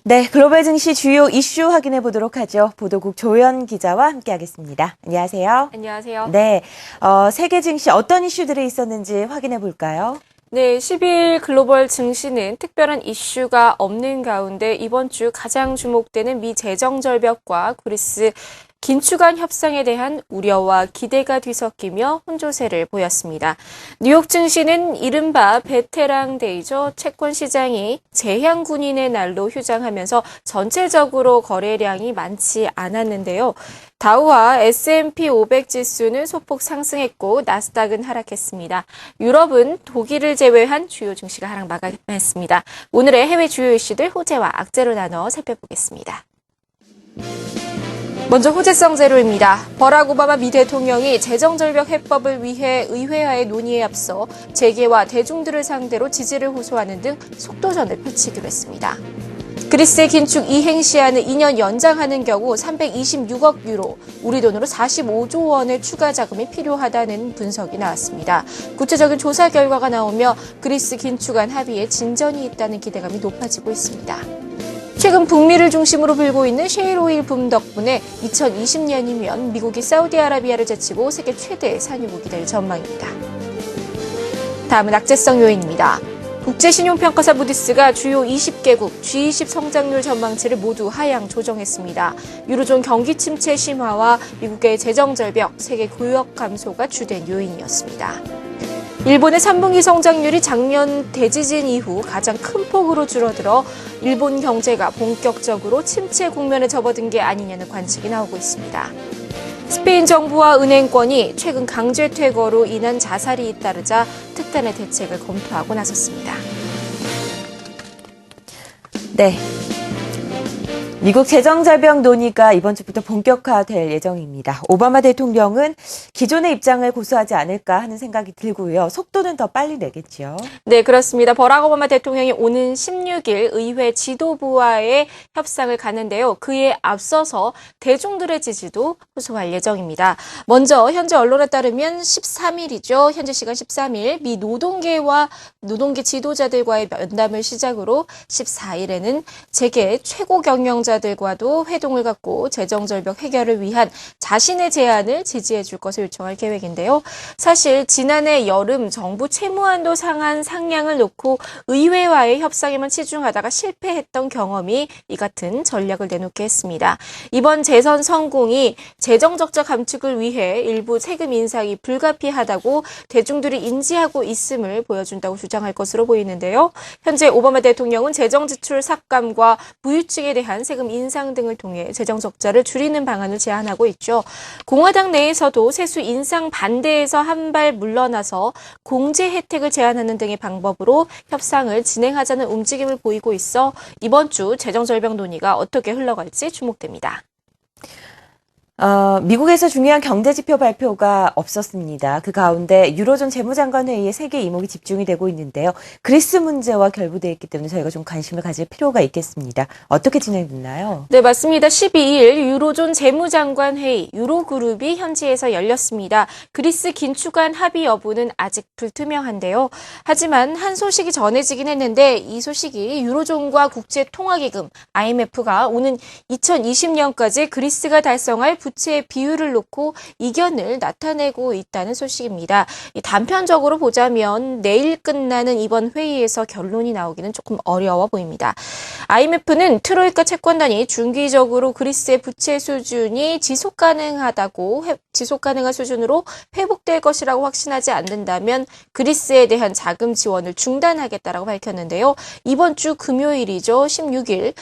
네, 글로벌 증시 주요 이슈 확인해 보도록 하죠. 보도국 조연 기자와 함께하겠습니다. 안녕하세요. 안녕하세요. 네, 세계 증시 어떤 이슈들이 있었는지 확인해 볼까요? 네, 10일 글로벌 증시는 특별한 이슈가 없는 가운데 이번 주 가장 주목되는 미 재정 절벽과 그리스 긴축안 협상에 대한 우려와 기대가 뒤섞이며 혼조세를 보였습니다. 뉴욕 증시는 이른바 베테랑 데이죠. 채권 시장이 재향 군인의 날로 휴장하면서 전체적으로 거래량이 많지 않았는데요. 다우와 S&P 500 지수는 소폭 상승했고 나스닥은 하락했습니다. 유럽은 독일을 제외한 주요 증시가 하락 마감했습니다. 오늘의 해외 주요 이슈들 호재와 악재로 나눠 살펴보겠습니다. 먼저 호재성 제로입니다. 버락 오바마 미 대통령이 재정절벽 해법을 위해 의회와의 논의에 앞서 재계와 대중들을 상대로 지지를 호소하는 등 속도전을 펼치기로 했습니다. 그리스의 긴축 이행 시한을 2년 연장하는 경우 326억 유로, 우리 돈으로 45조 원의 추가 자금이 필요하다는 분석이 나왔습니다. 구체적인 조사 결과가 나오며 그리스 긴축안 합의에 진전이 있다는 기대감이 높아지고 있습니다. 최근 북미를 중심으로 불고 있는 셰일 오일 붐 덕분에 2020년이면 미국이 사우디아라비아를 제치고 세계 최대 산유국이 될 전망입니다. 다음은 악재성 요인입니다. 국제신용평가사 무디스가 주요 20개국 G20 성장률 전망치를 모두 하향 조정했습니다. 유로존 경기 침체 심화와 미국의 재정 절벽, 세계 교역 감소가 주된 요인이었습니다. 일본의 3분기 성장률이 작년 대지진 이후 가장 큰 폭으로 줄어들어 일본 경제가 본격적으로 침체 국면에 접어든 게 아니냐는 관측이 나오고 있습니다. 스페인 정부와 은행권이 최근 강제 퇴거로 인한 자살이 잇따르자 특단의 대책을 검토하고 나섰습니다. 네. 미국 재정절벽 논의가 이번 주부터 본격화될 예정입니다. 오바마 대통령은 기존의 입장을 고수하지 않을까 하는 생각이 들고요. 속도는 더 빨리 내겠죠. 네, 그렇습니다. 버락 오바마 대통령이 오는 16일 의회 지도부와의 협상을 가는데요. 그에 앞서서 대중들의 지지도 호소할 예정입니다. 먼저 현재 언론에 따르면 13일이죠. 현재 시간 13일 미 노동계와 노동계 지도자들과의 면담을 시작으로 14일에는 재계 최고 경영자 들과도 회동을 갖고 재정절벽 해결을 위한 자신의 제안을 지지해 줄 것을 요청할 계획인데요. 사실 지난해 여름 정부 채무한도 상한 상향을 놓고 의회와의 협상에만 치중하다가 실패했던 경험이 이 같은 전략을 내놓게 했습니다. 이번 재선 성공이 재정적자 감축을 위해 일부 세금 인상이 불가피하다고 대중들이 인지하고 있음을 보여준다고 주장할 것으로 보이는데요. 현재 오바마 대통령은 재정지출 삭감과 부유층에 대한 세금 인상 등을 통해 재정 적자를 줄이는 방안을 제안하고 있죠. 공화당 내에서도 세수 인상 반대에서 한 발 물러나서 공제 혜택을 제한하는 등의 방법으로 협상을 진행하자는 움직임을 보이고 있어 이번 주 재정 절벽 논의가 어떻게 흘러갈지 주목됩니다. 미국에서 중요한 경제지표 발표가 없었습니다. 그 가운데 유로존 재무장관 회의에 세계 이목이 집중이 되고 있는데요. 그리스 문제와 결부되어 있기 때문에 저희가 좀 관심을 가질 필요가 있겠습니다. 어떻게 진행됐나요? 네, 맞습니다. 12일 유로존 재무장관 회의 유로그룹이 현지에서 열렸습니다. 그리스 긴축안 합의 여부는 아직 불투명한데요. 하지만 한 소식이 전해지긴 했는데 이 소식이 유로존과 국제통화기금 IMF가 오는 2020년까지 그리스가 달성할 부채의 비율을 놓고 이견을 나타내고 있다는 소식입니다. 단편적으로 보자면 내일 끝나는 이번 회의에서 결론이 나오기는 조금 어려워 보입니다. IMF는 트로이카 채권단이 중기적으로 그리스의 부채 수준이 지속 가능한 수준으로 회복될 것이라고 확신하지 않는다면 그리스에 대한 자금 지원을 중단하겠다라고 밝혔는데요. 이번 주 금요일이죠. 16일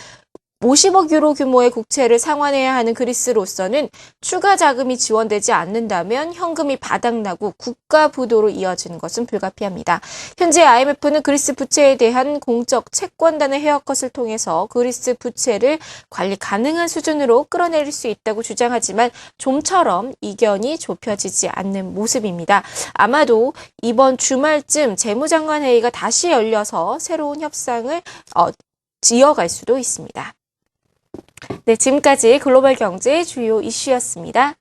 50억 유로 규모의 국채를 상환해야 하는 그리스로서는 추가 자금이 지원되지 않는다면 현금이 바닥나고 국가 부도로 이어지는 것은 불가피합니다. 현재 IMF는 그리스 부채에 대한 공적 채권단의 헤어컷을 통해서 그리스 부채를 관리 가능한 수준으로 끌어내릴 수 있다고 주장하지만 좀처럼 이견이 좁혀지지 않는 모습입니다. 아마도 이번 주말쯤 재무장관 회의가 다시 열려서 새로운 협상을 이어갈 수도 있습니다. 네, 지금까지 글로벌 경제 주요 이슈였습니다.